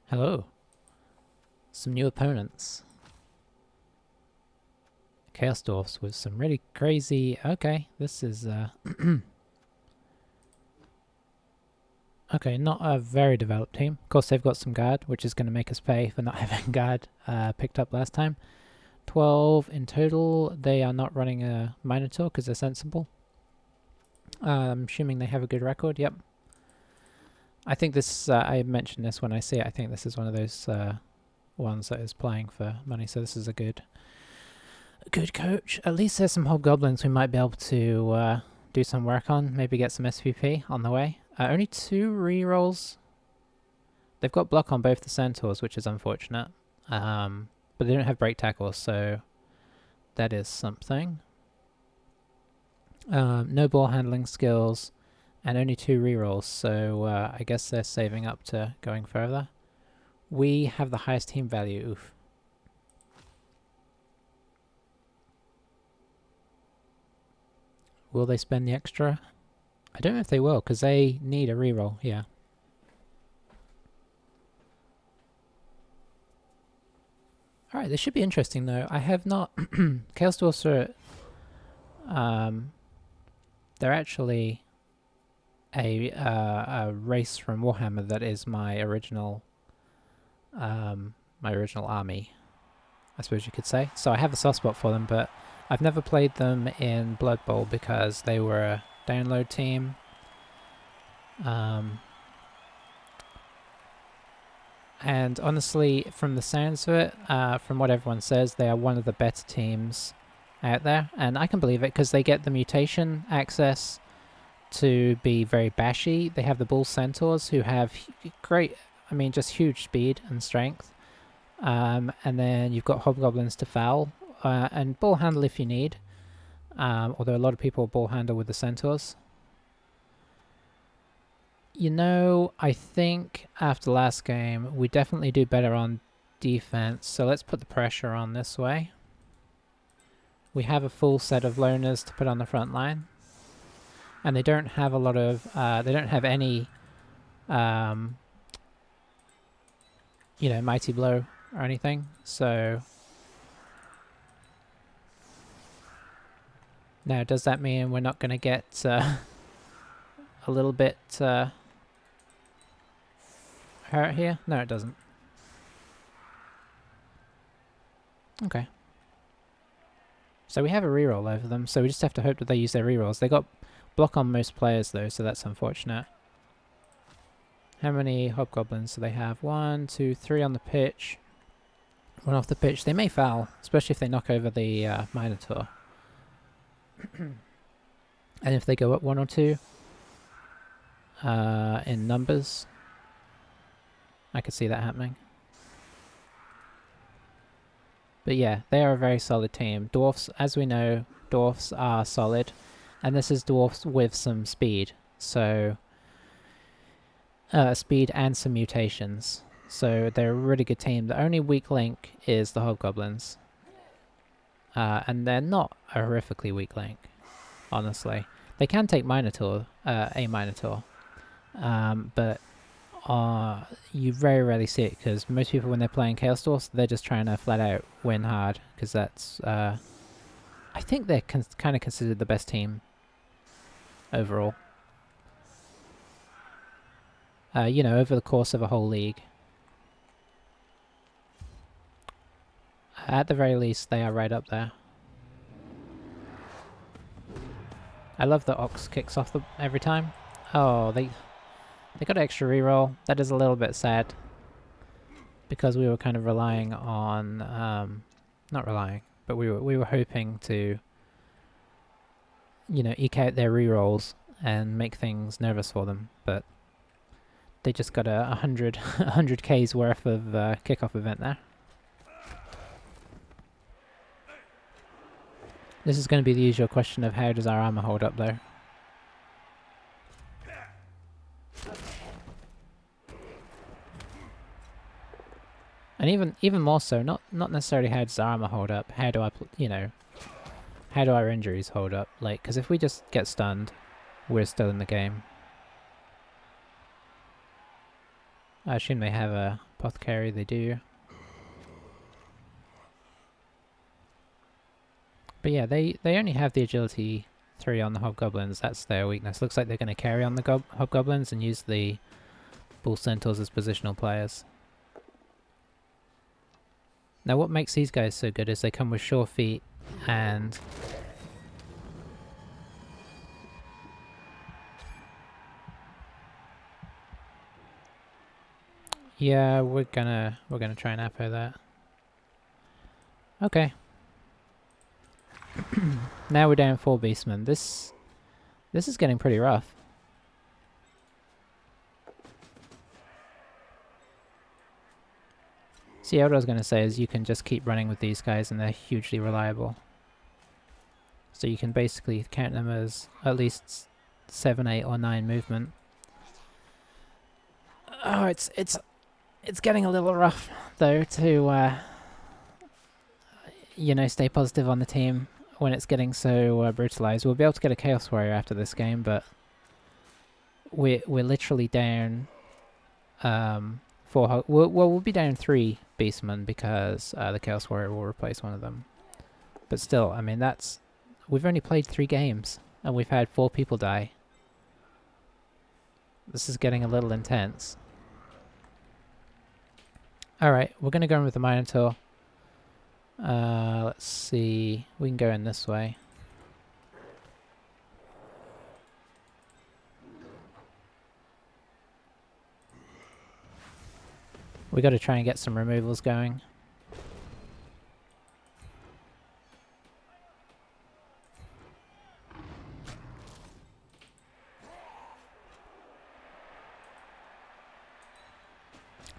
Hello. Some new opponents. Chaos Dwarfs with some really crazy... Okay, this is... okay, not a very developed team. Of course, they've got some guard, which is going to make us pay for not having guard picked up last time. 12 in total. They are not running a Minotaur because they're sensible. I'm assuming they have a good record. Yep. I think this... I mentioned this when I see it. I think this is one of those ones that is playing for money, so this is a good coach. At least there's some hobgoblins we might be able to do some work on. Maybe get some SVP on the way. Only 2 rerolls. They've got block on both the centaurs, which is unfortunate. But they don't have break tackles, so that is something. No ball handling skills, and only 2 rerolls, so I guess they're saving up to going further. We have the highest team value. Oof. Will they spend the extra? I don't know if they will, because they need a reroll, yeah. Alright, this should be interesting though. I have not... Chaos Dwarfs are... they're actually a race from Warhammer that is my original... my original army, I suppose you could say. So I have a soft spot for them, but I've never played them in Blood Bowl because they were a download team. And honestly, from the sounds of it, from what everyone says, they are one of the better teams out there. And I can believe it because they get the mutation access to be very bashy. They have the bull centaurs who have great, I mean, just huge speed and strength. And then you've got hobgoblins to foul. And ball handle if you need, although a lot of people ball handle with the centaurs. You know, I think after last game we definitely do better on defense, so let's put the pressure on this way. We have a full set of loners to put on the front line, and they don't have a lot of, they don't have any, you know, mighty blow or anything, so... Now, does that mean we're not going to get a little bit hurt here? No, it doesn't. Okay. So we have a reroll over them, so we just have to hope that they use their rerolls. They got block on most players though, so that's unfortunate. How many hobgoblins do they have? 1, 2, 3 on the pitch. 1 off the pitch. They may foul, especially if they knock over the Minotaur. And if they go up 1 or 2 in numbers, I could see that happening. But yeah, they are a very solid team. Dwarfs, as we know, dwarfs are solid, and this is dwarfs with some speed, so speed and some mutations. So they're a really good team. The only weak link is the hobgoblins. And they're not a horrifically weak link, honestly. They can take Minotaur, a Minotaur, but you very rarely see it because most people when they're playing Chaos Dwarfs, they're just trying to flat out win hard because that's, I think they're kind of considered the best team overall. You know, over the course of a whole league. At the very least, they are right up there. I love the Ox kicks off every time. Oh, they got an extra reroll. That is a little bit sad. Because we were kind of relying on... not relying, but we were hoping to... You know, eke out their rerolls and make things nervous for them. But they just got a 100K's worth of kickoff event there. This is going to be the usual question of how does our armor hold up though. And even more so, not necessarily how does our armor hold up, how do you know, how do our injuries hold up? Like, because if we just get stunned, we're still in the game. I assume they have a apothecary, they do. But yeah, they only have the agility 3 on the hobgoblins, that's their weakness. Looks like they're going to carry on the hobgoblins and use the bull centaurs as positional players. Now what makes these guys so good is they come with sure feet and yeah, we're gonna try and appo that. Okay. Now we're down 4 beastmen. This is getting pretty rough. See, what I was going to say is you can just keep running with these guys and they're hugely reliable. So you can basically count them as at least 7, 8 or 9 movement. Oh, it's getting a little rough though to you know, stay positive on the team when it's getting so brutalized. We'll be able to get a Chaos Warrior after this game, but we're literally down 4. We'll be down 3 beastmen because the Chaos Warrior will replace one of them. But still, I mean, we've only played 3 games and we've had 4 people die. This is getting a little intense. Alright, we're going to go in with the Minotaur. Let's see, we can go in this way. We got to try and get some removals going.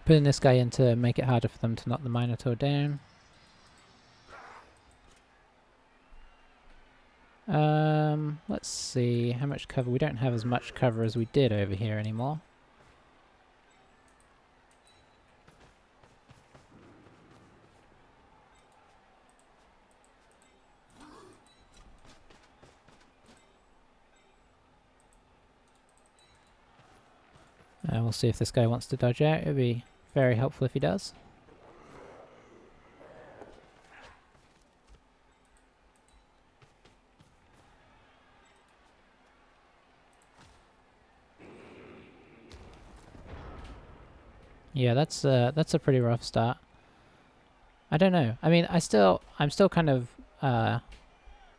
Putting this guy in to make it harder for them to knock the Minotaur down. Let's see, how much cover? We don't have as much cover as we did over here anymore. We'll see if this guy wants to dodge out. It'd be very helpful if he does. Yeah, that's a pretty rough start. I don't know. I mean, I'm still kind of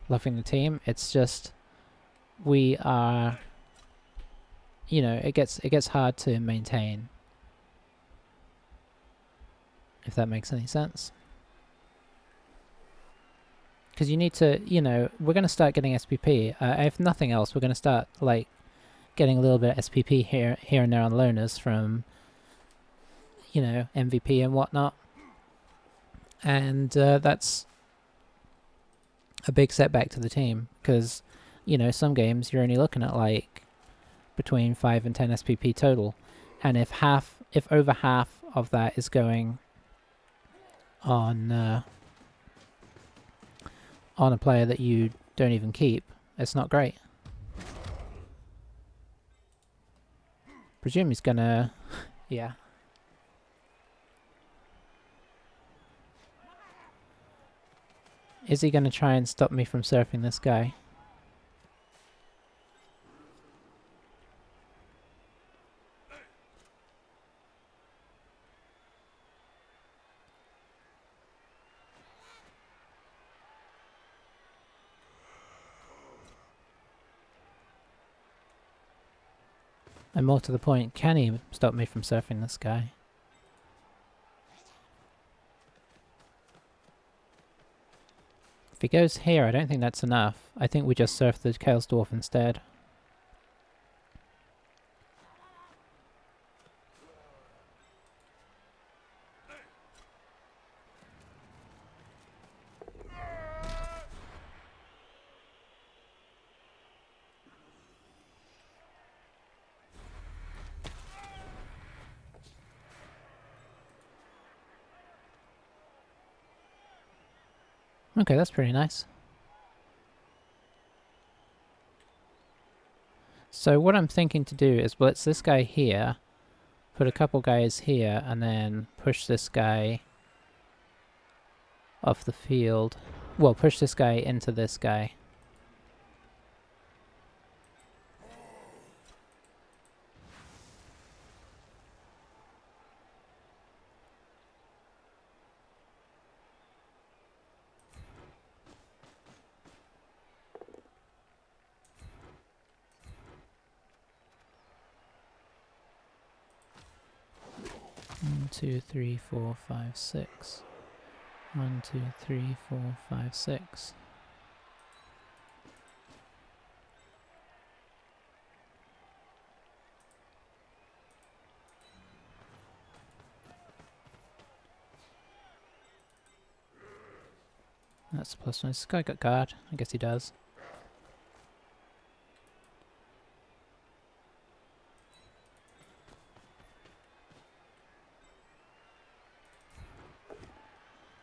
loving the team. It's just we are, you know, it gets hard to maintain, if that makes any sense. Because you need to, you know, we're going to start getting SPP. If nothing else, we're going to start like getting a little bit of SPP here and there on loners from, you know, MVP and whatnot. And that's a big setback to the team because, you know, some games you're only looking at like between 5 and 10 SPP total, and if over half of that is going on a player that you don't even keep, it's not great. Presume he's gonna yeah. Is he gonna try and stop me from surfing this guy? And more to the point, can he stop me from surfing this guy? If he goes here, I don't think that's enough. I think we just surf the Chaos Dwarf instead. Okay, that's pretty nice. So what I'm thinking to do is blitz this guy here, put a couple guys here and then push this guy off the field. Well, push this guy into this guy. One, 2, 3, 4, 5, 6. 1, 2, 3, 4, 5, 6. That's plus one. This guy got guard. I guess he does.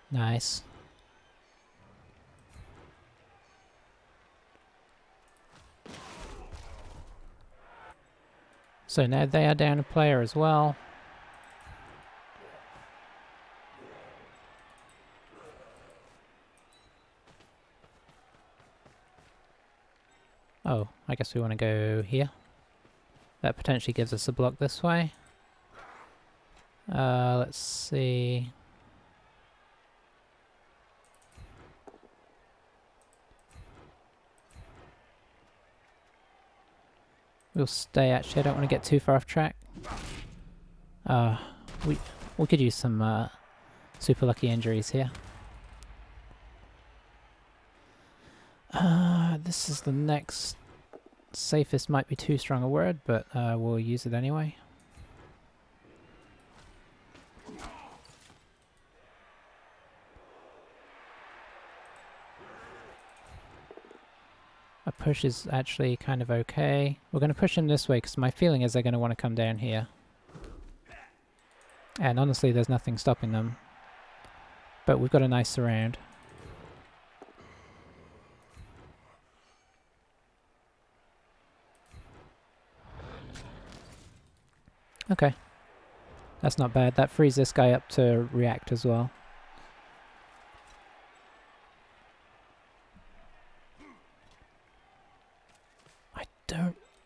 Nice. So now they are down a player as well. Oh, I guess we want to go here. That potentially gives us a block this way. Let's see. We'll stay, actually. I don't want to get too far off track. We could use some super lucky injuries here. This is the next safest, might be too strong a word, but we'll use it anyway. A push is actually kind of okay. We're going to push him this way because my feeling is they're going to want to come down here. And honestly, there's nothing stopping them. But we've got a nice surround. Okay. That's not bad. That frees this guy up to react as well.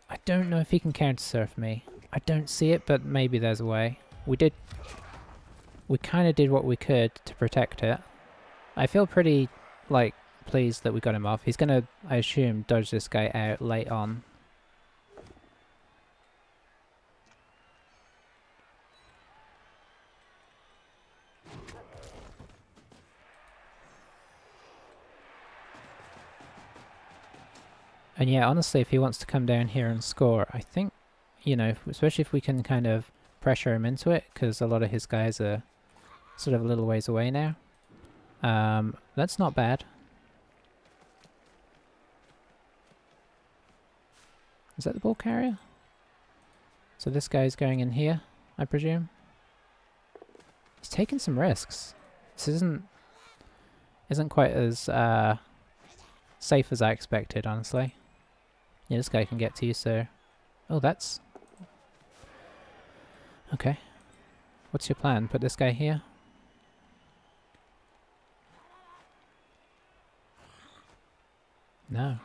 I don't know if he can counter-surf me. I don't see it, but maybe there's a way. We kind of did what we could to protect it. I feel pretty, like, pleased that we got him off. He's gonna, I assume, dodge this guy out late on. And yeah, honestly, if he wants to come down here and score, I think, you know, especially if we can kind of pressure him into it, because a lot of his guys are sort of a little ways away now. That's not bad. Is that the ball carrier? So this guy's going in here, I presume. He's taking some risks. This isn't quite as safe as I expected, honestly. Yeah, this guy can get to you, so... Oh, that's... Okay. What's your plan? Put this guy here? No.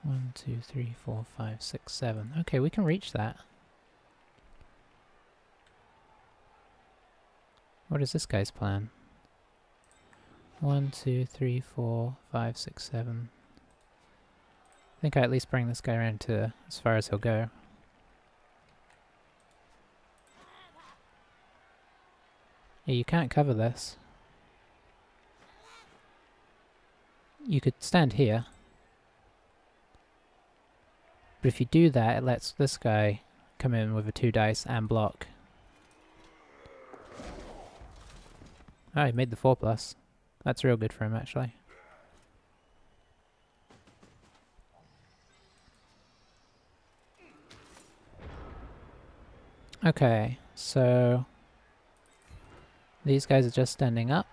1, 2, 3, 4, 5, 6, 7. Okay, we can reach that. What is this guy's plan? 1, 2, 3, 4, 5, 6, 7. I think I at least bring this guy around to as far as he'll go. Yeah, you can't cover this. You could stand here. But if you do that, it lets this guy come in with a 2 dice and block. Oh, he made the 4+. That's real good for him, actually. Okay, so... these guys are just standing up.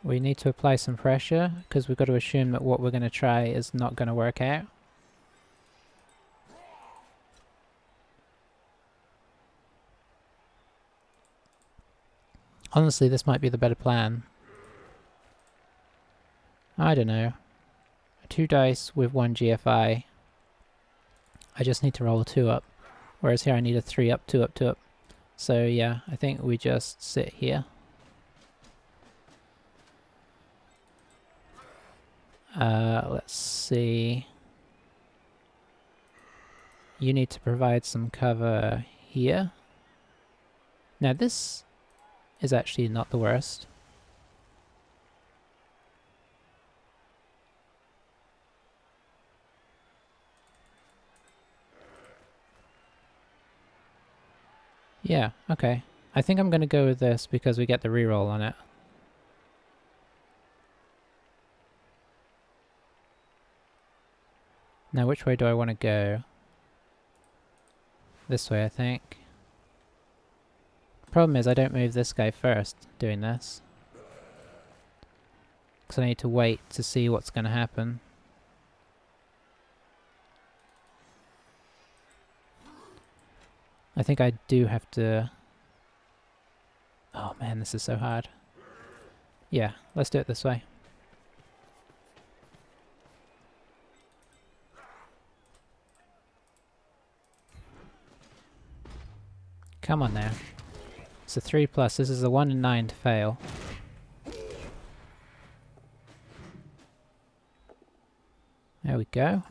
We need to apply some pressure, because we've got to assume that what we're going to try is not going to work out. Honestly, this might be the better plan. I don't know. 2 dice with 1 GFI. I just need to roll a 2 up. Whereas here I need a 3 up, 2 up, 2 up. So yeah, I think we just sit here. Let's see. You need to provide some cover here. Now this is actually not the worst. Yeah, okay. I think I'm going to go with this because we get the reroll on it. Now which way do I want to go? This way, I think. Problem is I don't move this guy first doing this. Because I need to wait to see what's going to happen. I think I do have to... Oh man, this is so hard. Yeah, let's do it this way. Come on now. It's a 3+. This is a 1 in 9 to fail. There we go.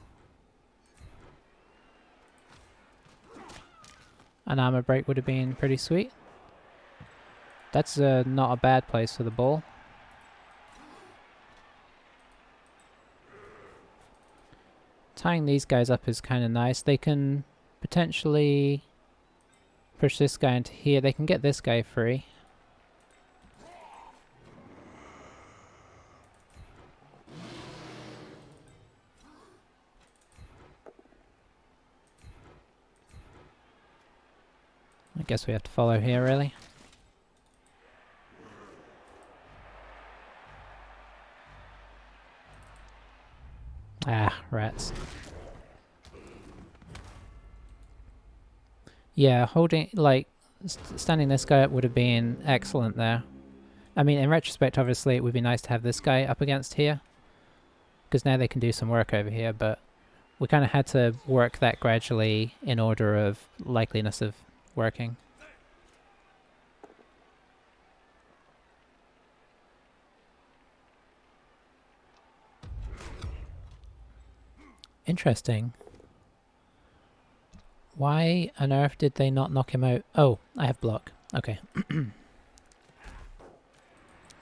An armor break would have been pretty sweet. That's not a bad place for the ball. Tying these guys up is kind of nice. They can potentially push this guy into here. They can get this guy free. I guess we have to follow here, really. Ah, rats. Yeah, holding, like, standing this guy up would have been excellent there. I mean, in retrospect, obviously, it would be nice to have this guy up against here. Because now they can do some work over here, but we kind of had to work that gradually in order of likeliness of working. Interesting. Why on earth did they not knock him out? Oh, I have block. Okay.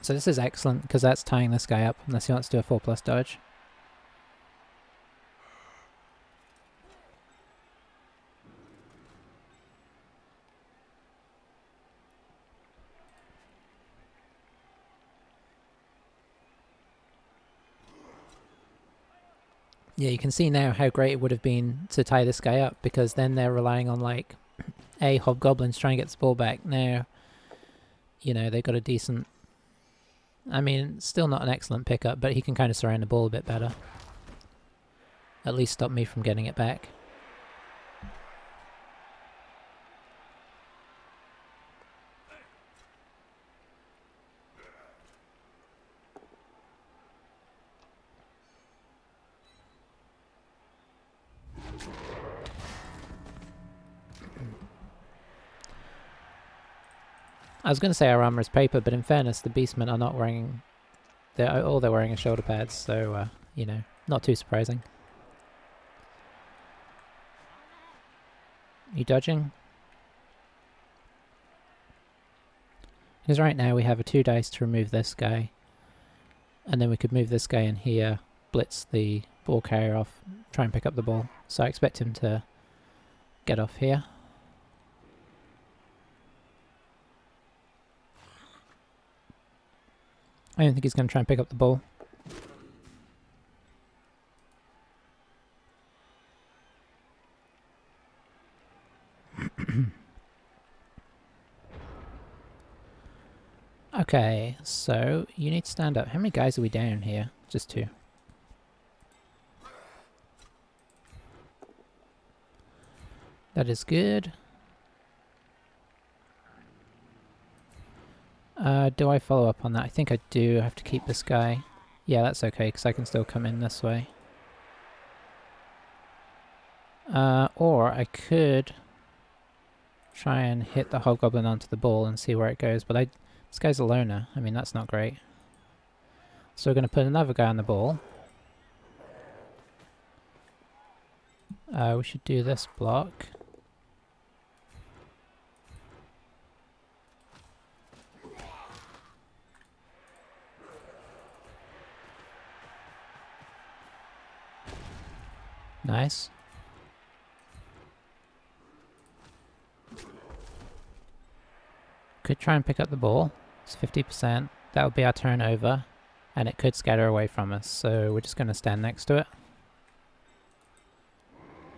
So this is excellent because that's tying this guy up unless he wants to do a 4+ dodge. Yeah, you can see now how great it would have been to tie this guy up because then they're relying on like hobgoblins trying to get this ball back. Now, you know, they got a decent... I mean, still not an excellent pickup, but he can kind of surround the ball a bit better. At least stop me from getting it back. I was going to say our armor is paper, but in fairness, the beastmen are not wearing... all they're wearing is shoulder pads, so, you know, not too surprising. You dodging? Because right now we have a 2 dice to remove this guy, and then we could move this guy in here, blitz the ball carrier off, try and pick up the ball. So I expect him to get off here. I don't think he's going to try and pick up the ball. Okay, Okay, so you need to stand up. How many guys are we down here? Just 2. That is good. Do I follow up on that? I think I do have to keep this guy. Yeah, that's okay, because I can still come in this way. Or I could try and hit the hobgoblin onto the ball and see where it goes, but this guy's a loner. I mean, that's not great. So we're going to put another guy on the ball. We should do this block. Nice. Could try and pick up the ball. It's 50%. That would be our turnover. And it could scatter away from us. So we're just going to stand next to it.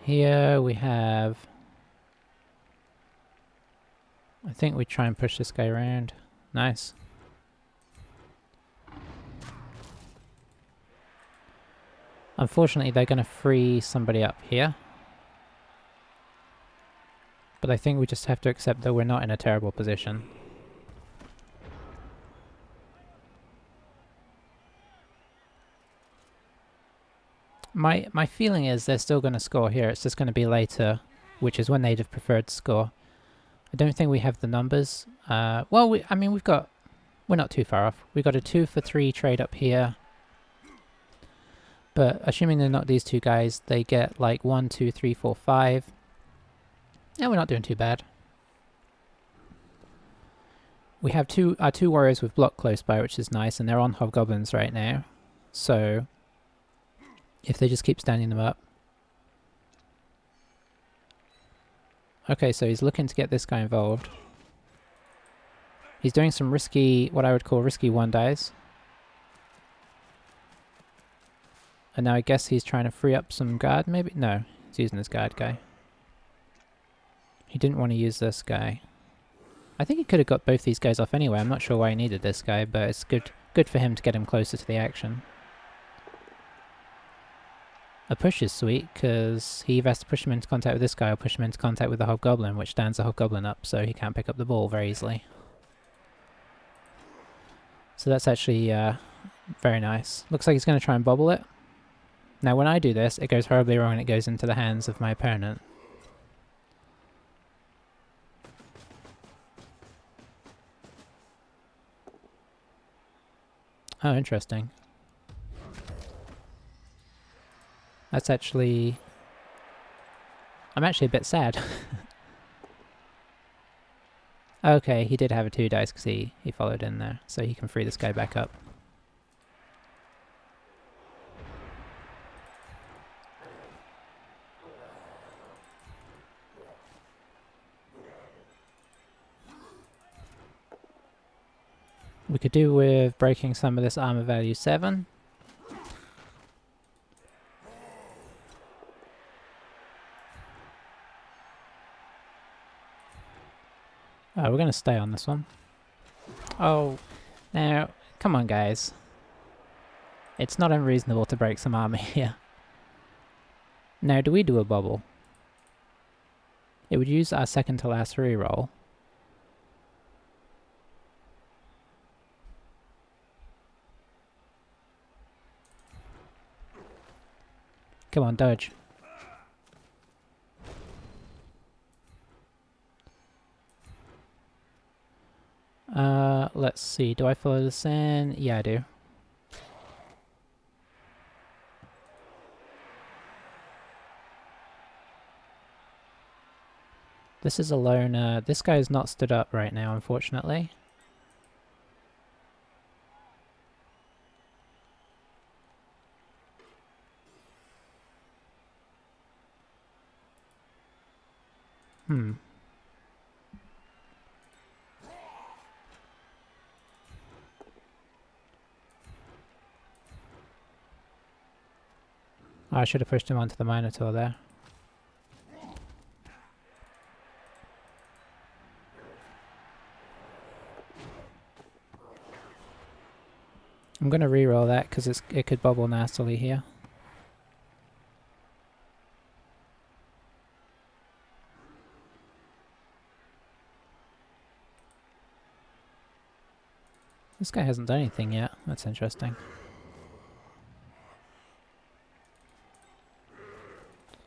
Here we have... I think we try and push this guy around. Nice. Unfortunately, they're going to free somebody up here. But I think we just have to accept that we're not in a terrible position. My feeling is they're still going to score here. It's just going to be later, which is when they'd have preferred to score. I don't think we have the numbers. Well, I mean, we're not too far off. We've got a 2 for 3 trade up here. But assuming they're not these 2 guys, they get like 1, 2, 3, 4, 5. Yeah, we're not doing too bad. We have our 2 warriors with block close by, which is nice, and they're on hobgoblins right now. So if they just keep standing them up. Okay, so he's looking to get this guy involved. He's doing some risky, what I would call risky 1-dies. And now I guess he's trying to free up some guard, maybe? No, he's using this guard guy. He didn't want to use this guy. I think he could have got both these guys off anyway. I'm not sure why he needed this guy, but it's good for him to get him closer to the action. A push is sweet, because he either has to push him into contact with this guy or push him into contact with the hobgoblin, which stands the hobgoblin up, so he can't pick up the ball very easily. So that's actually very nice. Looks like he's going to try and bobble it. Now when I do this, it goes horribly wrong and it goes into the hands of my opponent. Oh, interesting. That's actually... I'm actually a bit sad. Okay, he did have a 2 dice because he followed in there, so he can free this guy back up. We could do with breaking some of this armor value 7. Oh, we're going to stay on this one. Oh, now, come on guys. It's not unreasonable to break some armor here. Now, do we do a bubble? It would use our second to last reroll. Come on, dodge. Let's see, do I follow this in? Yeah, I do. This is a loner. This guy is not stood up right now, unfortunately. I should have pushed him onto the Minotaur there. I'm going to reroll that because it could bubble nastily here. This guy hasn't done anything yet. That's interesting.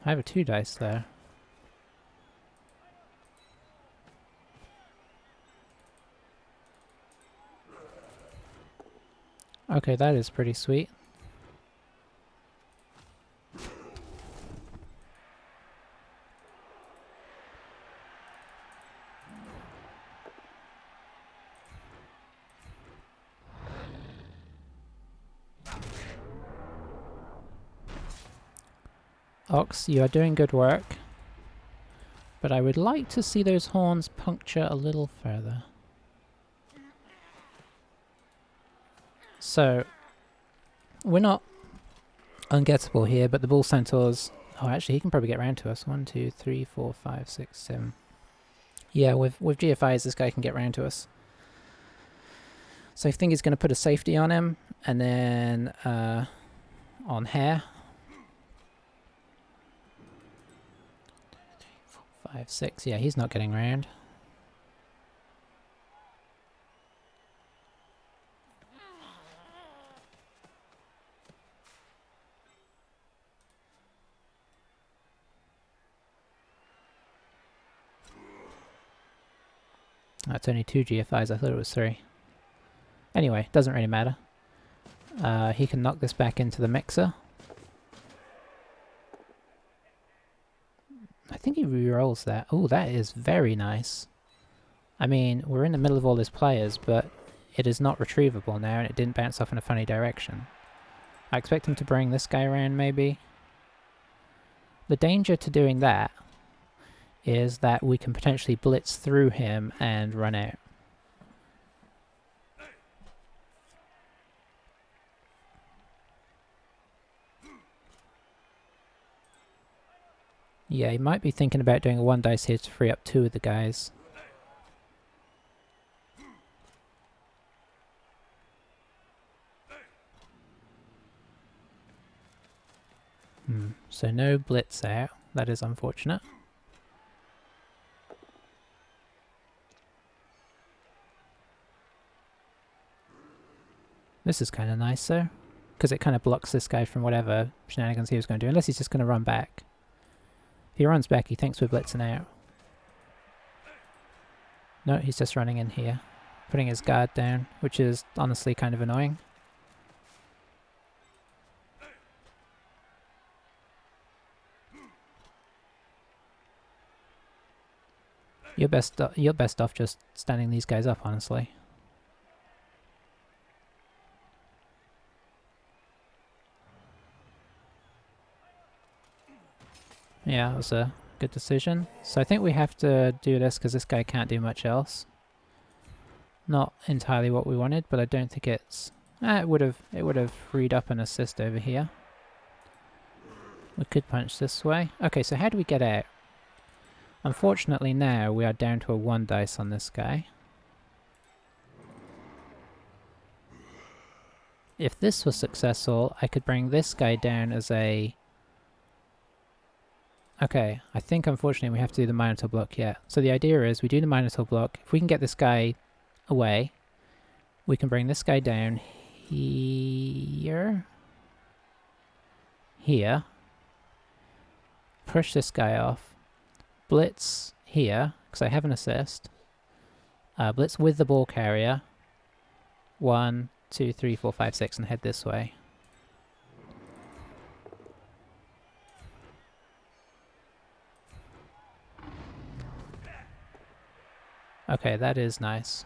I have a 2 dice there. Okay, that is pretty sweet. Ox, you are doing good work. But I would like to see those horns puncture a little further. So, we're not ungettable here, but the bull centaurs... Oh, actually, he can probably get round to us. 1, 2, 3, 4, 5, 6, 7. Yeah, with GFIs, this guy can get round to us. So I think he's going to put a safety on him, and then on hair. 5, 6. Yeah, he's not getting round. That's only 2 GFIs. I thought it was 3. Anyway, doesn't really matter. He can knock this back into the mixer. I think he re-rolls that. Oh, that is very nice. I mean, we're in the middle of all his players, but it is not retrievable now, and it didn't bounce off in a funny direction. I expect him to bring this guy around, maybe. The danger to doing that is that we can potentially blitz through him and run out. Yeah, he might be thinking about doing a 1 dice here to free up 2 of the guys. So no blitz out. That is unfortunate. This is kind of nice though, because it kind of blocks this guy from whatever shenanigans he was going to do, unless he's just going to run back. If he runs back, he thinks we're blitzing out. No, he's just running in here, putting his guard down, which is honestly kind of annoying. You're best off just standing these guys up, honestly. Yeah, that was a good decision. So I think we have to do this because this guy can't do much else. Not entirely what we wanted, but I don't think it's... it would have freed up an assist over here. We could punch this way. Okay, so how do we get out? Unfortunately now we are down to a 1 dice on this guy. If this was successful, I could bring this guy down as a... Okay, I think unfortunately we have to do the Minotaur block yet. So the idea is we do the Minotaur block. If we can get this guy away, we can bring this guy down here. Here. Push this guy off. Blitz here, because I have an assist. Blitz with the ball carrier. 1, 2, 3, 4, 5, 6, and head this way. Okay, that is nice.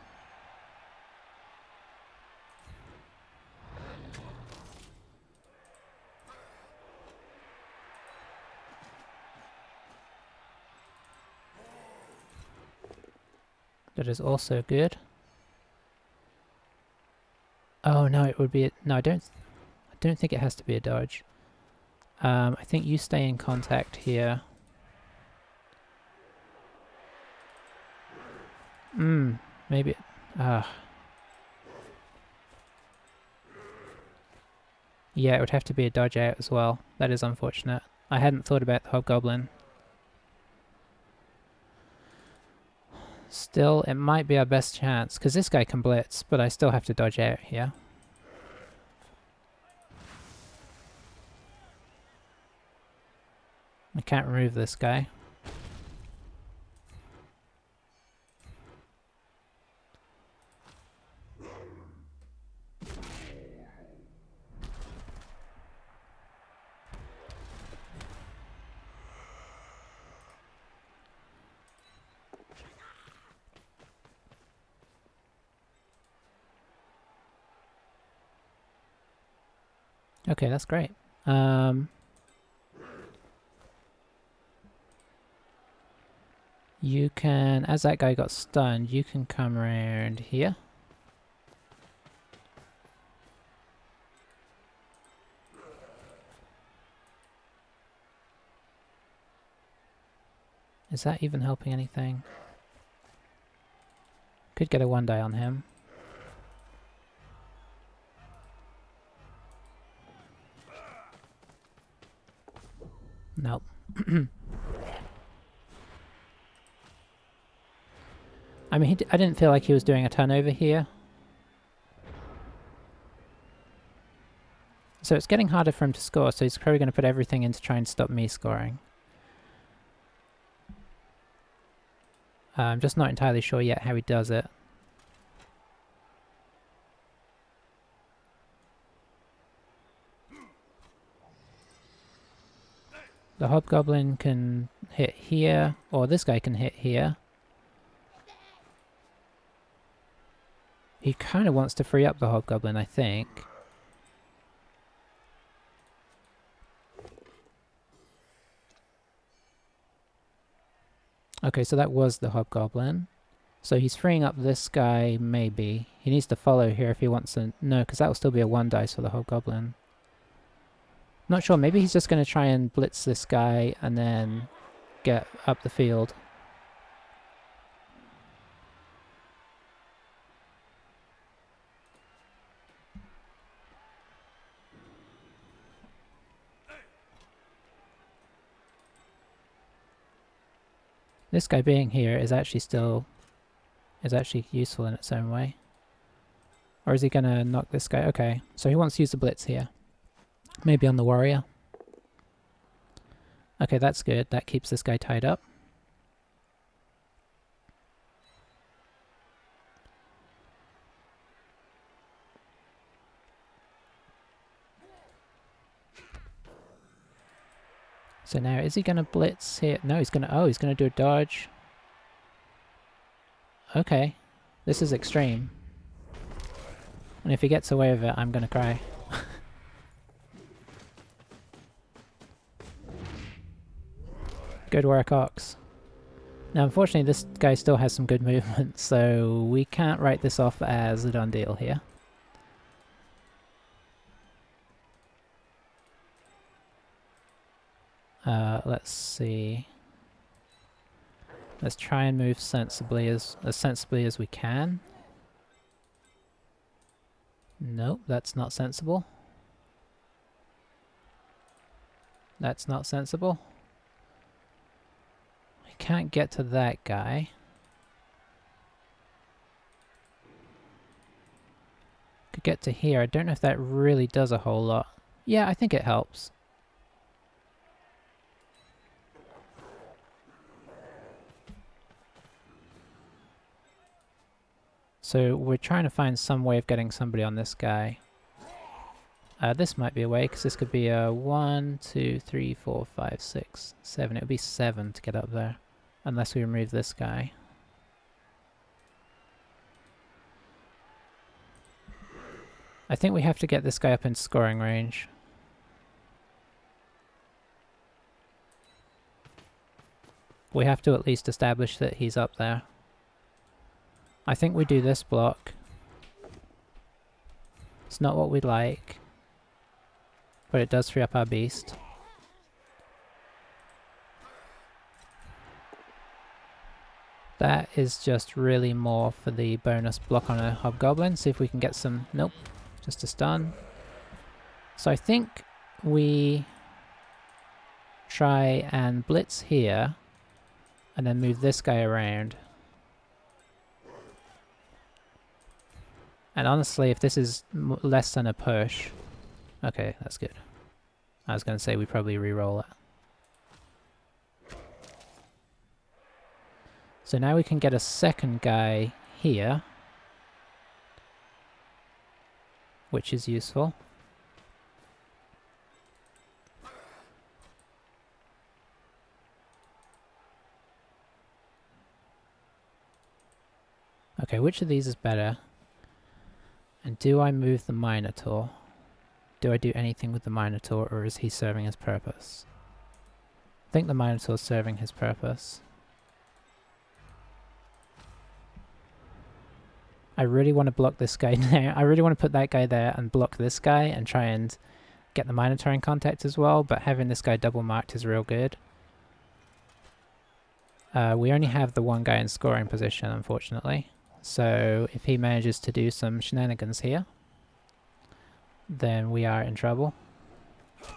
That is also good. Oh no, it would be no. I don't think it has to be a dodge. I think you stay in contact here. Maybe. Yeah, it would have to be a dodge out as well. That is unfortunate. I hadn't thought about the hobgoblin. Still, it might be our best chance, because this guy can blitz, but I still have to dodge out here. I can't remove this guy. Okay, that's great. You can, as that guy got stunned, you can come around here. Is that even helping anything? Could get a 1-die on him. Nope. I mean, I didn't feel like he was doing a ton over here. So it's getting harder for him to score, so he's probably going to put everything in to try and stop me scoring. I'm just not entirely sure yet how he does it. The hobgoblin can hit here, or this guy can hit here. He kind of wants to free up the hobgoblin, I think. Okay, so that was the hobgoblin. So he's freeing up this guy, maybe. He needs to follow here if he wants to... No, because that will still be a 1 dice for the hobgoblin. Not sure, maybe he's just going to try and blitz this guy and then get up the field. This guy being here is actually useful in its own way. Or is he gonna knock this guy? Okay, so he wants to use the blitz here. Maybe on the warrior. Okay, that's good. That keeps this guy tied up. So now, is he going to blitz here? No, he's going to do a dodge. Okay. This is extreme. And if he gets away with it, I'm going to cry. Good work, Ox. Now, unfortunately, this guy still has some good movement, so we can't write this off as a done deal here. Let's see. Let's try and move sensibly as we can. Nope, that's not sensible. That's not sensible. I can't get to that guy. Could get to here. I don't know if that really does a whole lot. Yeah, I think it helps. So we're trying to find some way of getting somebody on this guy. This might be a way, because this could be a 1, 2, 3, 4, 5, 6, 7. It would be 7 to get up there, unless we remove this guy. I think we have to get this guy up in scoring range. We have to at least establish that he's up there. I think we do this block. It's not what we'd like, but it does free up our beast. That is just really more for the bonus block on a hobgoblin. See if we can get some... Nope, just a stun. So I think we try and blitz here and then move this guy around. And honestly, if this is less than a push... Okay, that's good. I was going to say we probably re-roll it. So now we can get a second guy here, which is useful. Okay, which of these is better? And do I move the Minotaur? Do I do anything with the Minotaur, or is he serving his purpose? I think the Minotaur's serving his purpose. I really want to block this guy now. I really want to put that guy there and block this guy and try and get the Minotaur in contact as well, but having this guy double marked is real good. We only have the one guy in scoring position, unfortunately. So if he manages to do some shenanigans here, then we are in trouble. 1,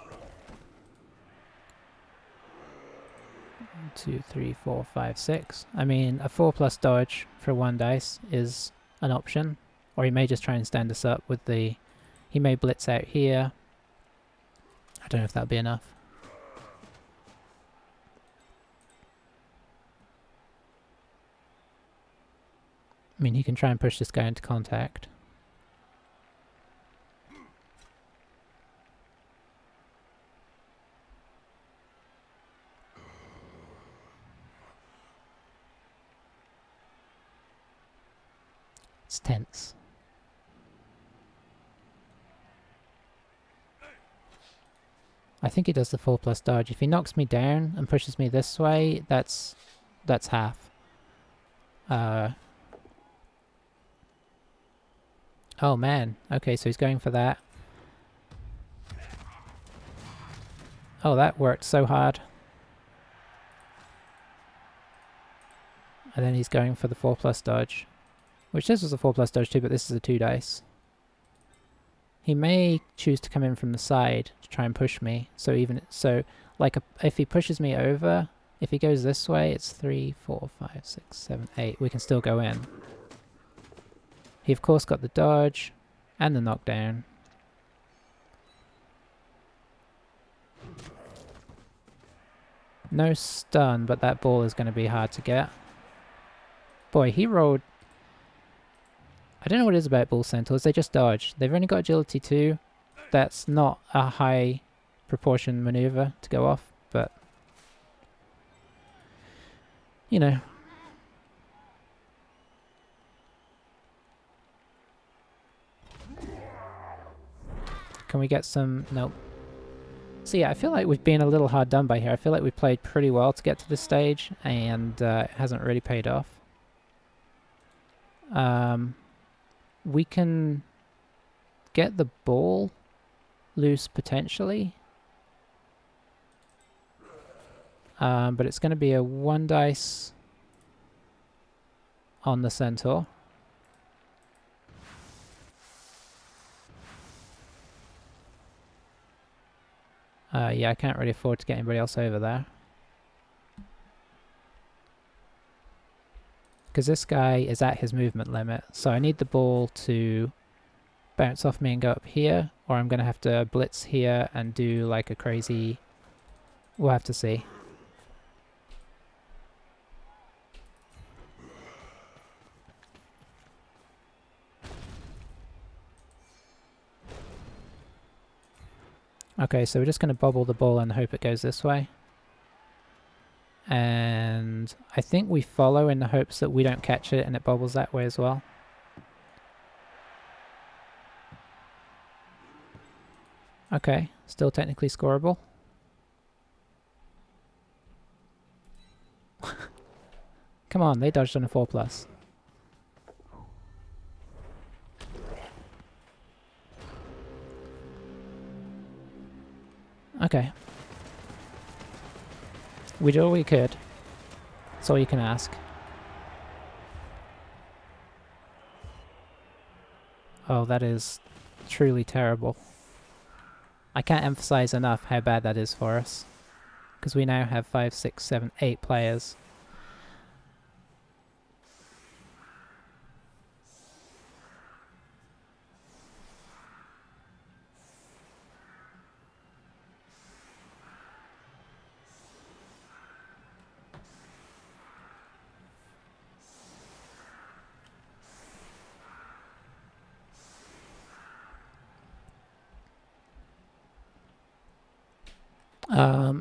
2, 3, 4, 5, 6. I mean, a 4+ dodge for 1 dice is an option. Or he may just try and stand us up with the... He may blitz out here. I don't know if that'll be enough. I mean, he can try and push this guy into contact. It's tense. I think he does the 4+ dodge. If he knocks me down and pushes me this way, that's half. Oh man, okay, so he's going for that. Oh, that worked so hard. And then he's going for the 4+ dodge. Which this was a 4+ dodge too, but this is a 2 dice. He may choose to come in from the side to try and push me. So even if he pushes me over, if he goes this way, it's 3, 4, 5, 6, 7, 8. We can still go in. He of course got the dodge and the knockdown. No stun, but that ball is going to be hard to get. Boy, he rolled... I don't know what it is about bull centaurs, they just dodge. They've only got agility 2. That's not a high proportion maneuver to go off, but... You know. Can we get some... Nope. So yeah, I feel like we've been a little hard done by here. I feel like we played pretty well to get to this stage, and it hasn't really paid off. We can get the ball loose potentially. But it's going to be a 1 dice on the centaur. Yeah, I can't really afford to get anybody else over there. Because this guy is at his movement limit, so I need the ball to bounce off me and go up here, or I'm going to have to blitz here and do like a crazy... We'll have to see. Okay, so we're just going to bobble the ball and hope it goes this way. And I think we follow in the hopes that we don't catch it and it bobbles that way as well. Okay, still technically scoreable. Come on, they dodged on a 4+. Okay. We did all we could. That's all you can ask. Oh, that is truly terrible. I can't emphasize enough how bad that is for us. Because we now have 5, 6, 7, 8 players.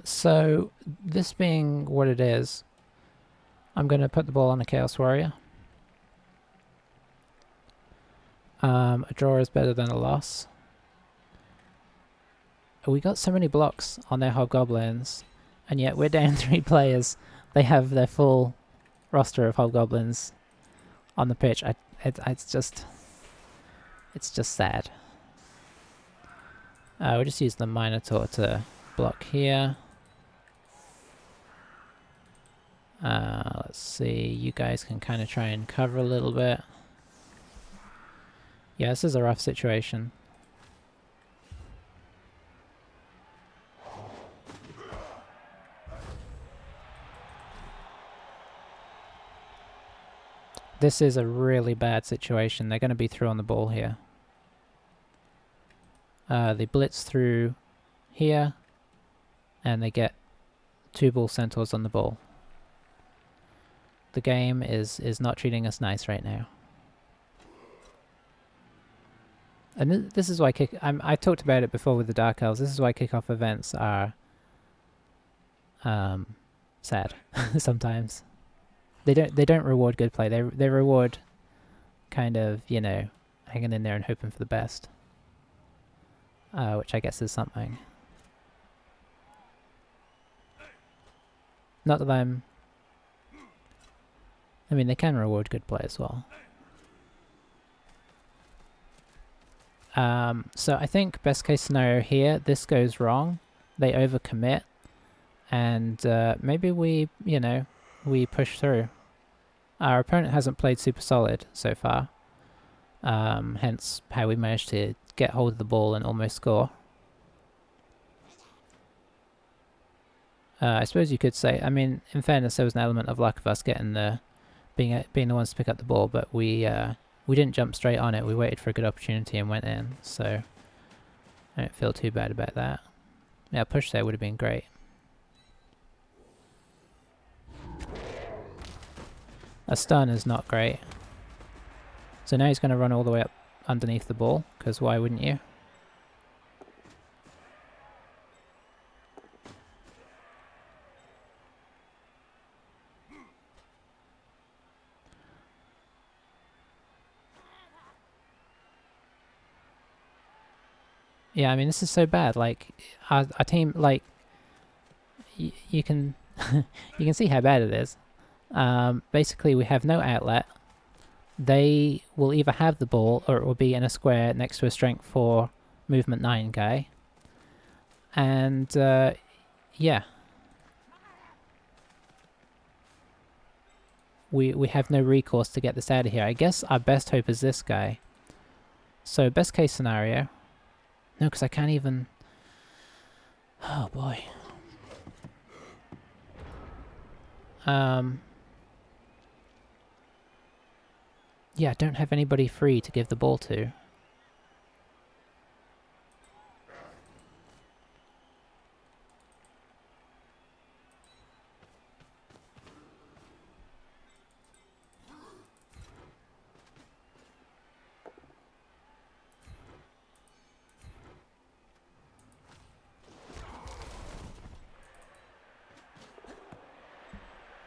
So this being what it is, I'm going to put the ball on a Chaos Warrior. A draw is better than a loss. We got so many blocks on their Hobgoblins, and yet we're down 3 players. They have their full roster of Hobgoblins on the pitch. It's just sad. We'll just use the Minotaur to block here. Let's see, you guys can kind of try and cover a little bit. Yeah, this is a rough situation. This is a really bad situation. They're going to be through on the ball here. They blitz through here, and they get 2 bull centaurs on the ball. The game is not treating us nice right now. And this is why I talked about it before with the Dark Elves. This is why kickoff events are sad sometimes. They don't reward good play. They reward kind of, you know, hanging in there and hoping for the best. Which I guess is something. Not that I mean, they can reward good play as well. So I think best case scenario here, this goes wrong. They overcommit, and maybe we, you know, we push through. Our opponent hasn't played super solid so far, hence how we managed to get hold of the ball and almost score. I suppose you could say, I mean, in fairness, there was an element of luck of us getting the being the ones to pick up the ball, but we didn't jump straight on it. We waited for a good opportunity and went in, so I don't feel too bad about that. Yeah, a push there would have been great. A stun is not great. So now he's going to run all the way up underneath the ball, because why wouldn't you? Yeah, I mean, this is so bad. Like, our team, like, you can you can see how bad it is. Basically, we have no outlet. They will either have the ball or it will be in a square next to a strength 4 movement 9 guy. And yeah, we have no recourse to get this out of here. I guess our best hope is this guy. So best case scenario. No, because I can't even... Oh boy. Yeah, I don't have anybody free to give the ball to.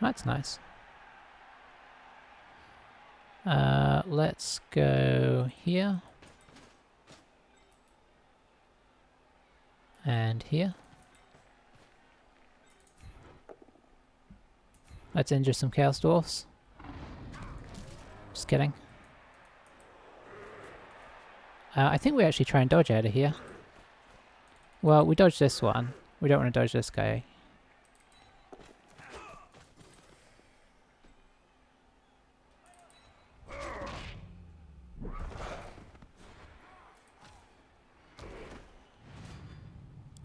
That's nice. Let's go here. And here. Let's injure some Chaos Dwarfs. Just kidding. I think we actually try and dodge out of here. Well, we dodge this one. We don't want to dodge this guy.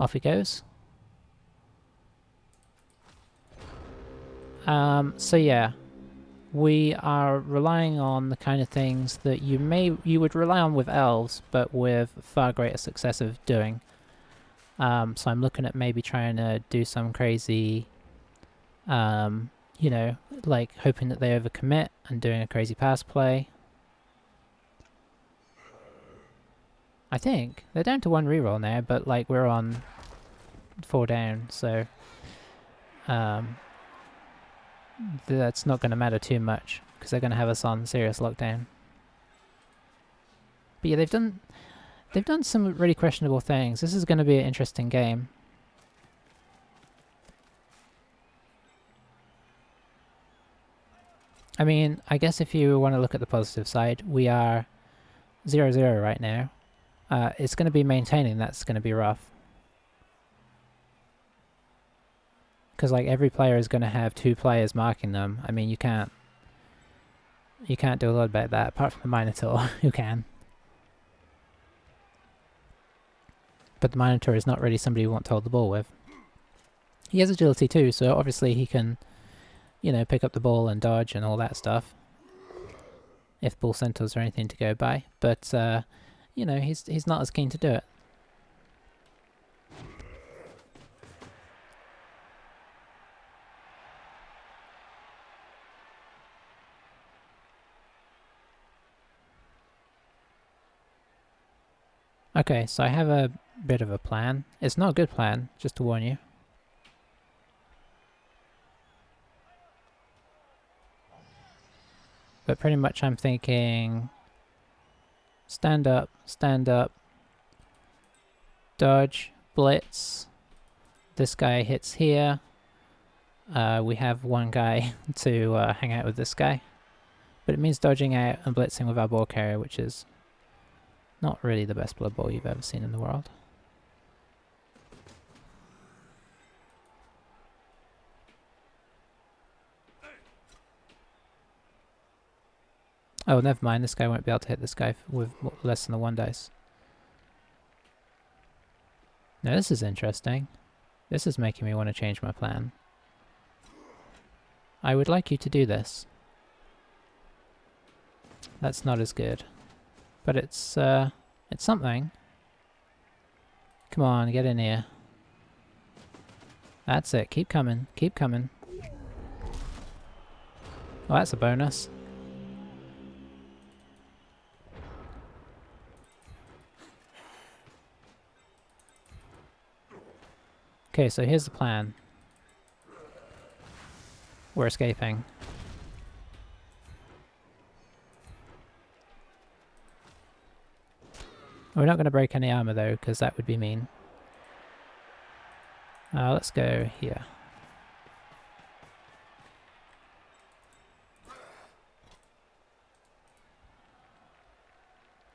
Off he goes. So yeah, we are relying on the kind of things that you would rely on with elves, but with far greater success of doing. So I'm looking at maybe trying to do some crazy, you know, like hoping that they overcommit and doing a crazy pass play. I think they're down to 1 reroll now, but like we're on 4 down, so that's not going to matter too much because they're going to have us on serious lockdown. But yeah, they've done some really questionable things. This is going to be an interesting game. I mean, I guess if you want to look at the positive side, we are 0-0 right now. It's going to be maintaining that's going to be rough. Because like every player is going to have 2 players marking them. I mean, you can't do a lot about that, apart from the Minotaur, who can. But the Minotaur is not really somebody you want to hold the ball with. He has agility too, so obviously he can, you know, pick up the ball and dodge and all that stuff. If bull centaurs are anything to go by. But, you know, he's not as keen to do it. Okay, so I have a bit of a plan. It's not a good plan, just to warn you. But pretty much I'm thinking stand up, dodge, blitz. This guy hits here. We have 1 guy to hang out with this guy. But it means dodging out and blitzing with our ball carrier, which is not really the best Blood Bowl you've ever seen in the world. Oh, never mind. This guy won't be able to hit this guy with less than the 1 dice. Now this is interesting. This is making me want to change my plan. I would like you to do this. That's not as good. But it's something. Come on, get in here. That's it. Keep coming. Keep coming. Oh, that's a bonus. Okay, so here's the plan. We're escaping. We're not going to break any armor though, because that would be mean. Let's go here.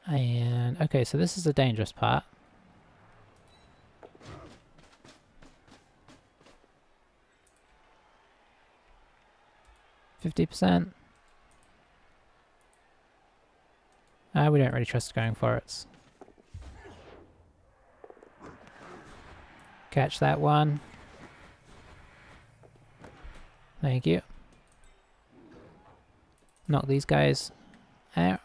And, okay, so this is the dangerous part. %. We don't really trust going for it. Catch that one. Thank you. Knock these guys out.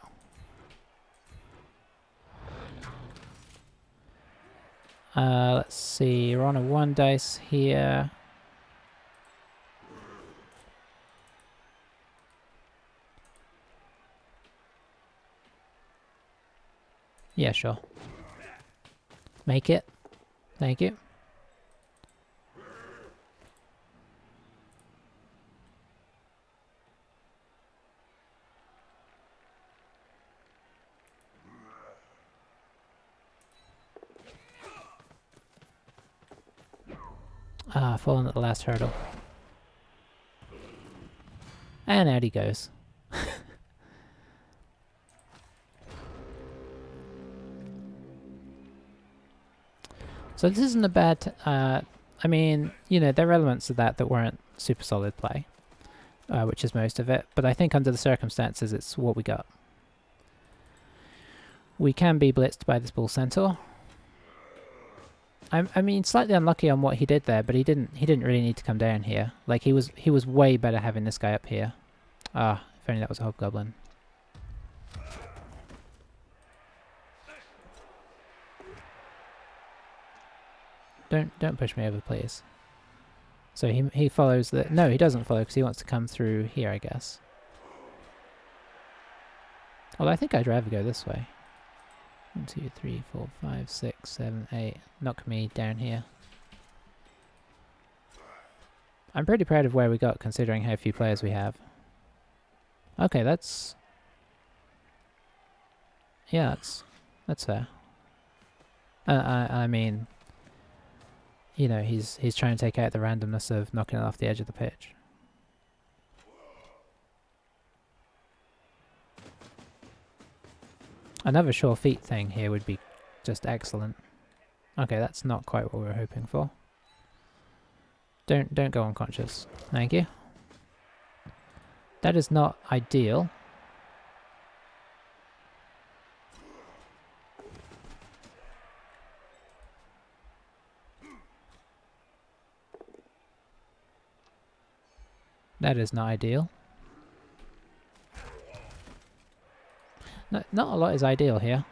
Let's see, we're on a 1 dice here. Yeah, sure. Make it. Thank you. Fallen at the last hurdle. And out he goes. So this isn't a bad... I mean, you know, there are elements of that weren't super solid play. Which is most of it. But I think under the circumstances, it's what we got. We can be blitzed by this bull centaur. I mean, slightly unlucky on what he did there, but he didn't really need to come down here. Like, he was way better having this guy up here. Ah, if only that was a hobgoblin. Don't push me over, please. So he follows the... No, he doesn't follow because he wants to come through here, I guess. Although I think I'd rather go this way. 1, 2, 3, 4, 5, 6, 7, 8. Knock me down here. I'm pretty proud of where we got, considering how few players we have. Okay, that's... Yeah, that's fair. I mean... You know, he's trying to take out the randomness of knocking it off the edge of the pitch. Another sure feet thing here would be just excellent. Okay, that's not quite what we were hoping for. Don't go unconscious. Thank you. That is not ideal. That is not ideal. No, not a lot is ideal here.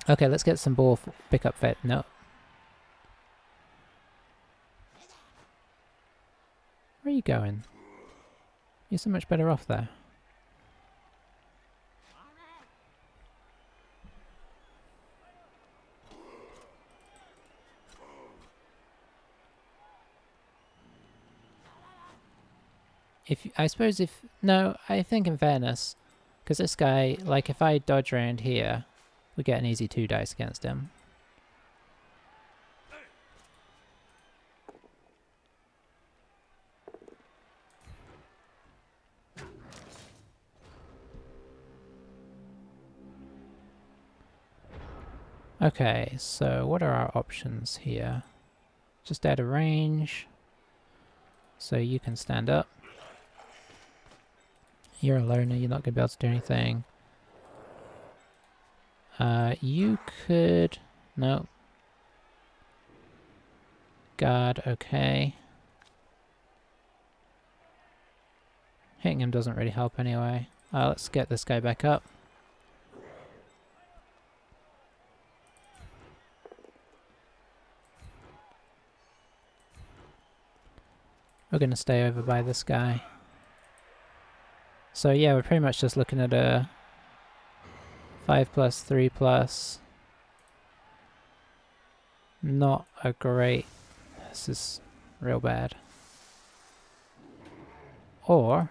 Okay, let's get some ball pick up vet. No. Where are you going? You're so much better off there. I suppose no, I think in fairness, because this guy, like if I dodge around here, we get an easy 2 dice against him. Okay, so what are our options here? Just out of range, so you can stand up. You're a loner, you're not going to be able to do anything. You could... No. Guard, okay. Hitting him doesn't really help anyway. Let's get this guy back up. We're going to stay over by this guy. So yeah, we're pretty much just looking at a 5+, 3+. Not a great... This is real bad. Or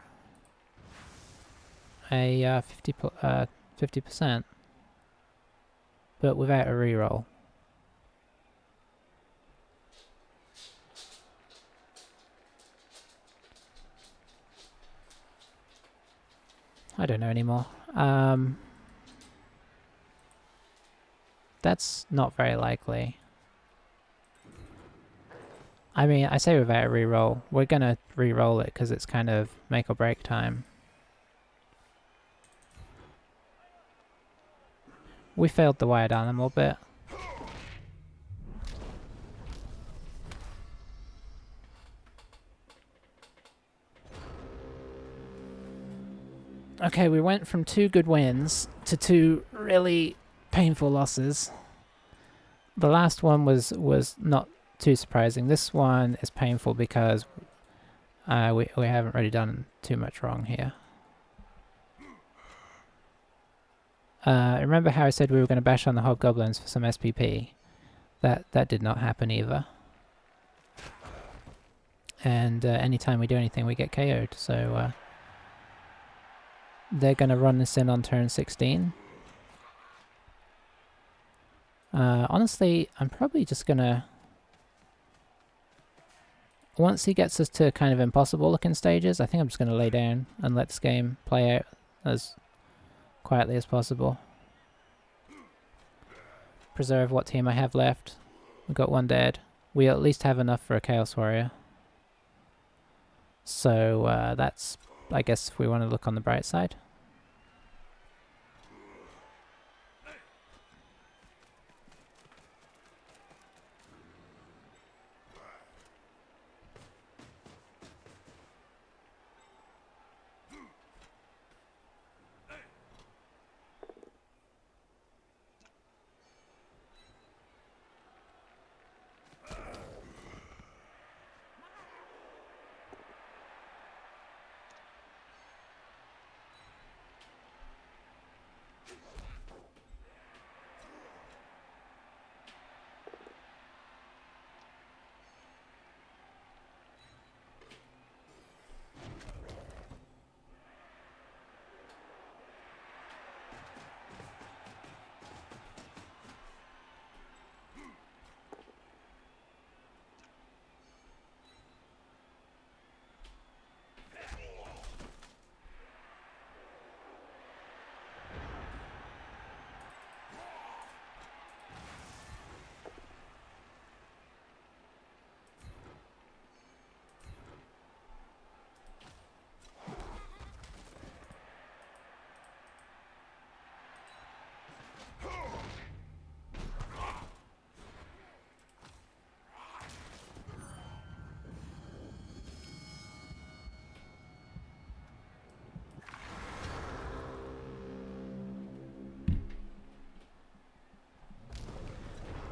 a 50%, but without a reroll. I don't know anymore. That's not very likely. I mean, I say without a reroll. We're gonna reroll it because it's kind of make or break time. We failed the wild animal bit. Okay, we went from 2 good wins to 2 really painful losses. The last one was not too surprising. This one is painful because we haven't really done too much wrong here. Remember how I said we were going to bash on the hobgoblins for some SPP? That did not happen either. And anytime we do anything, we get KO'd. So they're going to run this in on turn 16. Honestly, I'm probably just going to... Once he gets us to kind of impossible looking stages, I think I'm just going to lay down and let this game play out as quietly as possible. Preserve what team I have left. We've got 1 dead. We at least have enough for a Chaos Warrior. So that's, I guess, if we want to look on the bright side.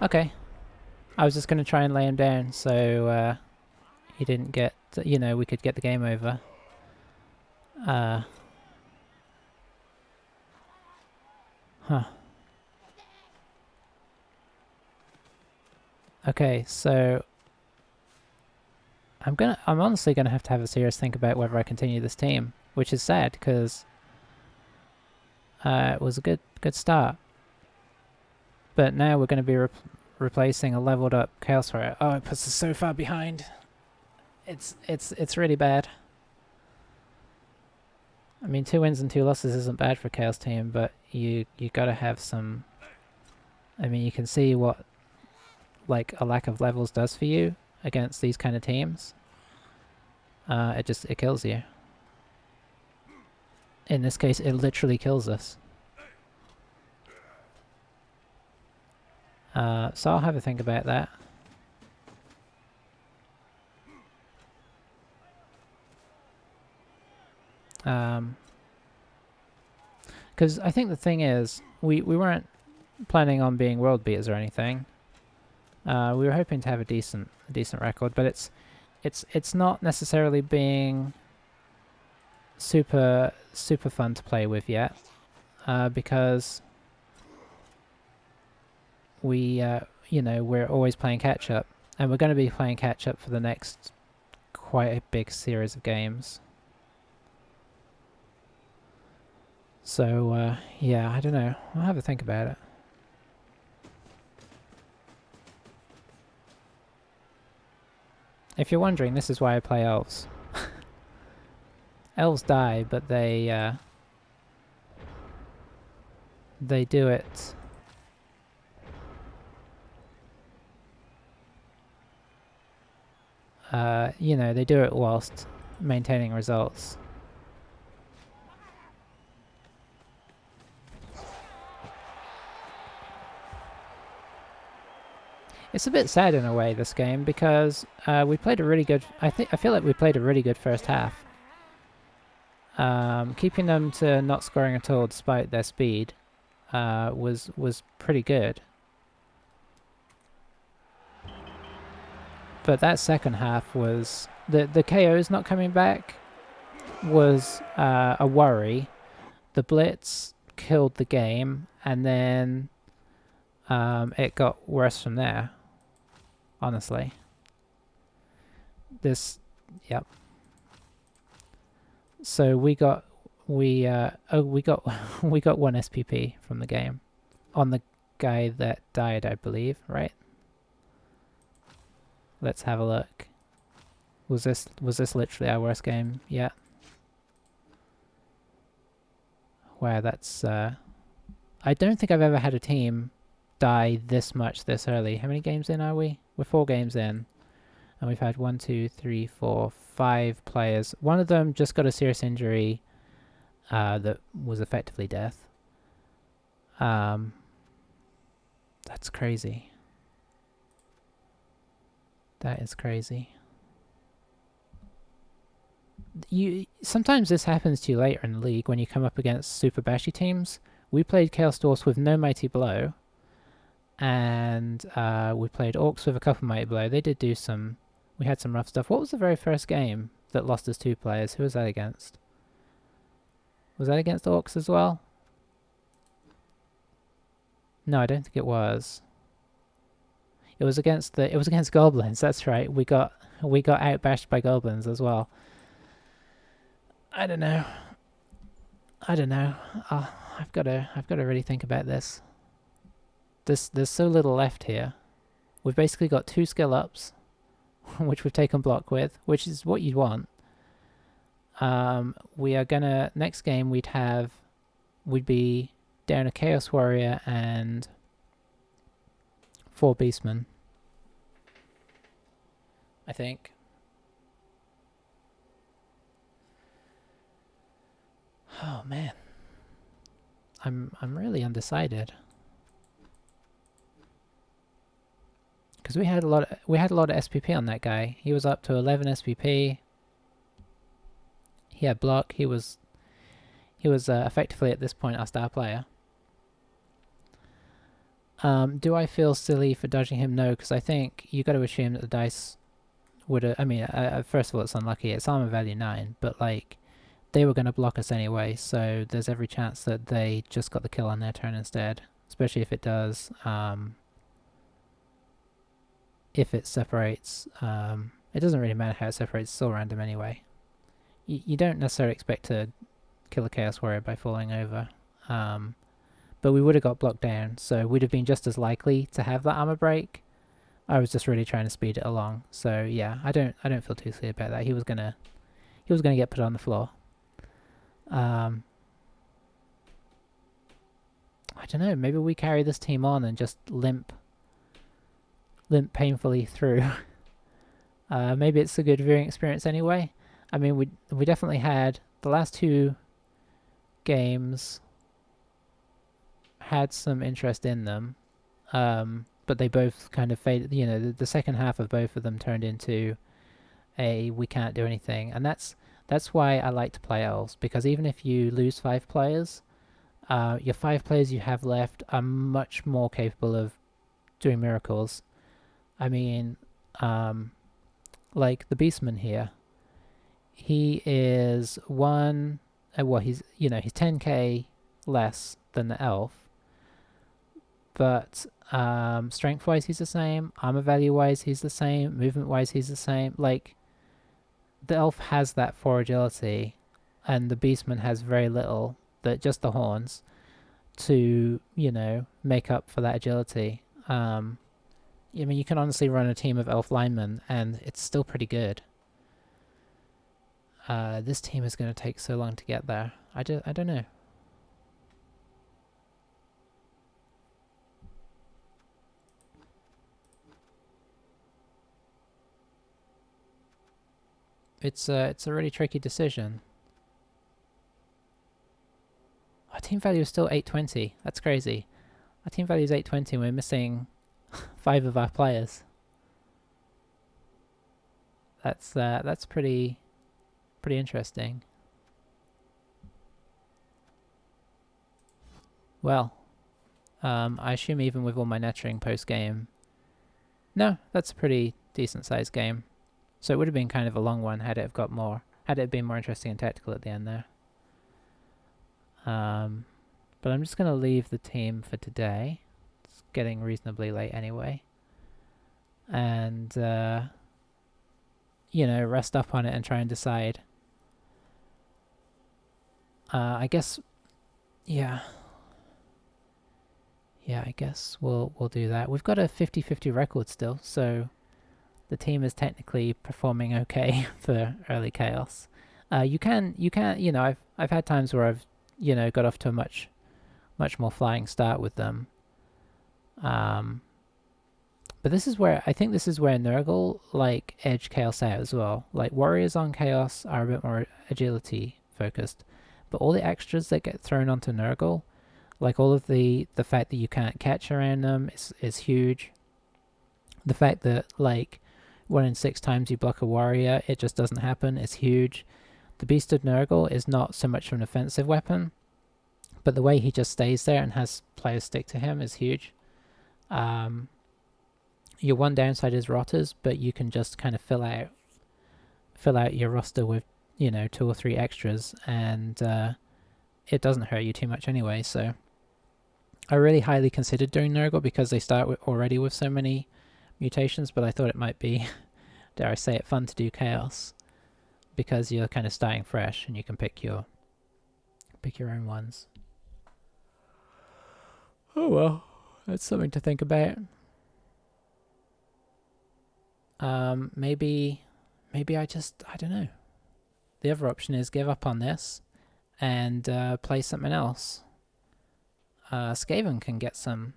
Okay. I was just going to try and lay him down so he didn't get, you know, we could get the game over. Huh. Okay, so I'm honestly gonna have to have a serious think about whether I continue this team, which is sad because it was a good start. But now we're going to be replacing a leveled up Chaos Warrior. Oh, it puts us so far behind. It's really bad. I mean, 2 wins and 2 losses isn't bad for a Chaos team, but you gotta have some. I mean, you can see what like a lack of levels does for you against these kind of teams. It kills you. In this case, it literally kills us. So I'll have a think about that. Because I think the thing is, we weren't planning on being world beaters or anything. We were hoping to have a decent record, but it's not necessarily being super fun to play with yet, because we you know, we're always playing catch up, and we're going to be playing catch up for the next quite a big series of games. So yeah, I don't know. I'll have a think about it. If you're wondering, this is why I play elves. Elves die, but they do it. You know, they do it whilst maintaining results. It's a bit sad in a way, this game, because we played a really good. I feel like we played a really good first half. Keeping them to not scoring at all despite their speed was pretty good. But that second half was the KOs not coming back was a worry. The blitz killed the game, and then it got worse from there. Honestly, yep. So we got we got one SPP from the game on the guy that died, I believe, right? Let's have a look. Was this literally our worst game yet? Wow, that's I don't think I've ever had a team die this much this early. How many games in are we? We're 4 games in, and we've had 1, 2, 3, 4, 5 players. One of them just got a serious injury that was effectively death. That's crazy. That is crazy. Sometimes this happens to you later in the league when you come up against super bashy teams. We played Chaos Dwarfs with no Mighty Blow, and we played Orcs with a couple Mighty Blow. They did do some. We had some rough stuff. What was the very first game that lost us 2 players? Who was that against? Was that against Orcs as well? No, I don't think it was. It was against goblins. That's right. We got outbashed by goblins as well. I don't know. I've got to really think about this. There's so little left here. We've basically got 2 skill ups, which we've taken block with, which is what you'd want. We are gonna next game we'd be down a Chaos Warrior and 4 Beastmen, I think. Oh man, I'm really undecided because we had a lot of SPP on that guy. He was up to 11 SPP. He had block. He was effectively at this point our star player. Do I feel silly for dodging him? No, because I think you got to assume that the dice would have... I mean, first of all, it's unlucky. It's armor value 9, but, like, they were going to block us anyway, so there's every chance that they just got the kill on their turn instead. Especially if it does... if it separates... it doesn't really matter how it separates, it's still random anyway. You don't necessarily expect to kill a Chaos Warrior by falling over. But we would have got blocked down, so we'd have been just as likely to have that armor break. I was just really trying to speed it along. So yeah, I don't feel too silly about that. He was gonna get put on the floor. I don't know, maybe we carry this team on and just limp painfully through. Maybe it's a good viewing experience anyway. I mean, we definitely had the last 2 games had some interest in them, but they both kind of faded. You know, the second half of both of them turned into a we can't do anything, and that's why I like to play elves, because even if you lose 5 players, your 5 players you have left are much more capable of doing miracles. I mean, like the Beastman here, he is he's 10k less than the elf, but strength wise he's the same, armor value wise he's the same, movement wise he's the same. Like, the elf has that 4 agility, and the Beastman has very little, that just the horns, to, make up for that agility. I mean, you can honestly run a team of elf linemen and it's still pretty good. This team is going to take so long to get there. I don't know. It's a really tricky decision. Our team value is still 820. That's crazy. Our team value is 820 and we're missing 5 of our players. That's pretty interesting. Well, I assume even with all my nurturing post game, no, that's a pretty decent sized game. So it would have been kind of a long one had it been more interesting and tactical at the end there. But I'm just going to leave the team for today. It's getting reasonably late anyway. And, rest up on it and try and decide. I guess, yeah. Yeah, I guess we'll do that. We've got a 50-50 record still, so the team is technically performing okay for early chaos. You can, I've had times where I've, got off to a much more flying start with them. But I think this is where Nurgle, like, edge chaos out as well. Like, warriors on chaos are a bit more agility focused, but all the extras that get thrown onto Nurgle, like all of the fact that you can't catch around them is huge. The fact that, like, 1 in 6 times you block a warrior, it just doesn't happen, is huge. The Beast of Nurgle is not so much an offensive weapon, but the way he just stays there and has players stick to him is huge. Your one downside is rotters, but you can just kind of fill out your roster with, 2 or 3 extras, and it doesn't hurt you too much anyway. So I really highly considered doing Nurgle because they start already with so many mutations, but I thought it might be, dare I say it, fun to do chaos because you're kind of starting fresh and you can pick your own ones. Oh well, that's something to think about. Maybe I don't know. The other option is give up on this and play something else. Skaven can get some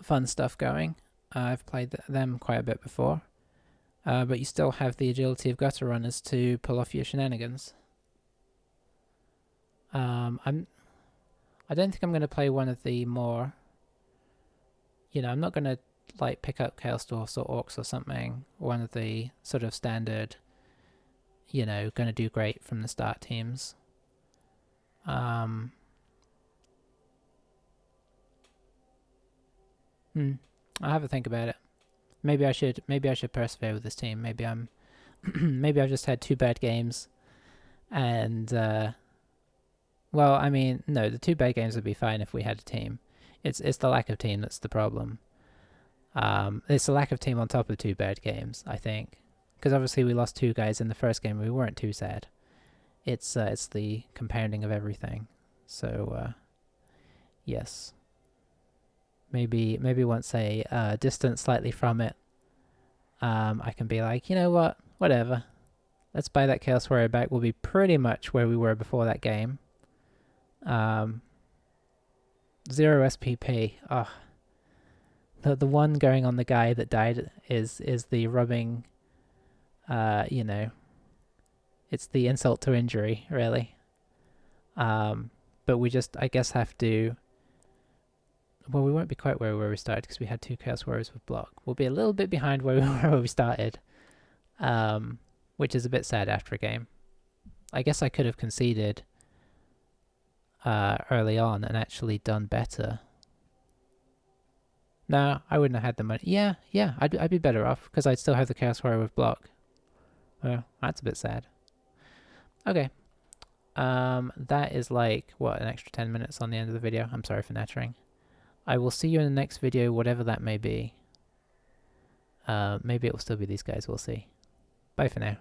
fun stuff going. I've played them quite a bit before. But you still have the agility of gutter runners to pull off your shenanigans. I don't think I'm going to play one of the more... I'm not going to like pick up Chaos Dwarfs or Orcs or something. One of the sort of standard, going to do great from the start teams. I'll have a think about it. Maybe I should persevere with this team. Maybe I'm maybe I've just had 2 bad games, and well, I mean, no, the 2 bad games would be fine if we had a team. It's the lack of team that's the problem. It's the lack of team on top of 2 bad games, I think, because obviously we lost 2 guys in the first game. We weren't too sad. It's the compounding of everything. So yes, maybe once I distance slightly from it, I can be like, you know what, whatever. Let's buy that Chaos Warrior back. We'll be pretty much where we were before that game. 0 SPP. Oh, the one going on the guy that died is the rubbing. You know, it's the insult to injury, really. But we just, I guess, have to. Well, we won't be quite where we started because we had 2 Chaos Warriors with block. We'll be a little bit behind where we were when we started, which is a bit sad after a game. I guess I could have conceded early on and actually done better. No, I wouldn't have had the money. Yeah, I'd be better off because I'd still have the Chaos Warrior with block. Well, that's a bit sad. Okay. That is like, what, an extra 10 minutes on the end of the video. I'm sorry for nattering. I will see you in the next video, whatever that may be. Maybe it will still be these guys, we'll see. Bye for now.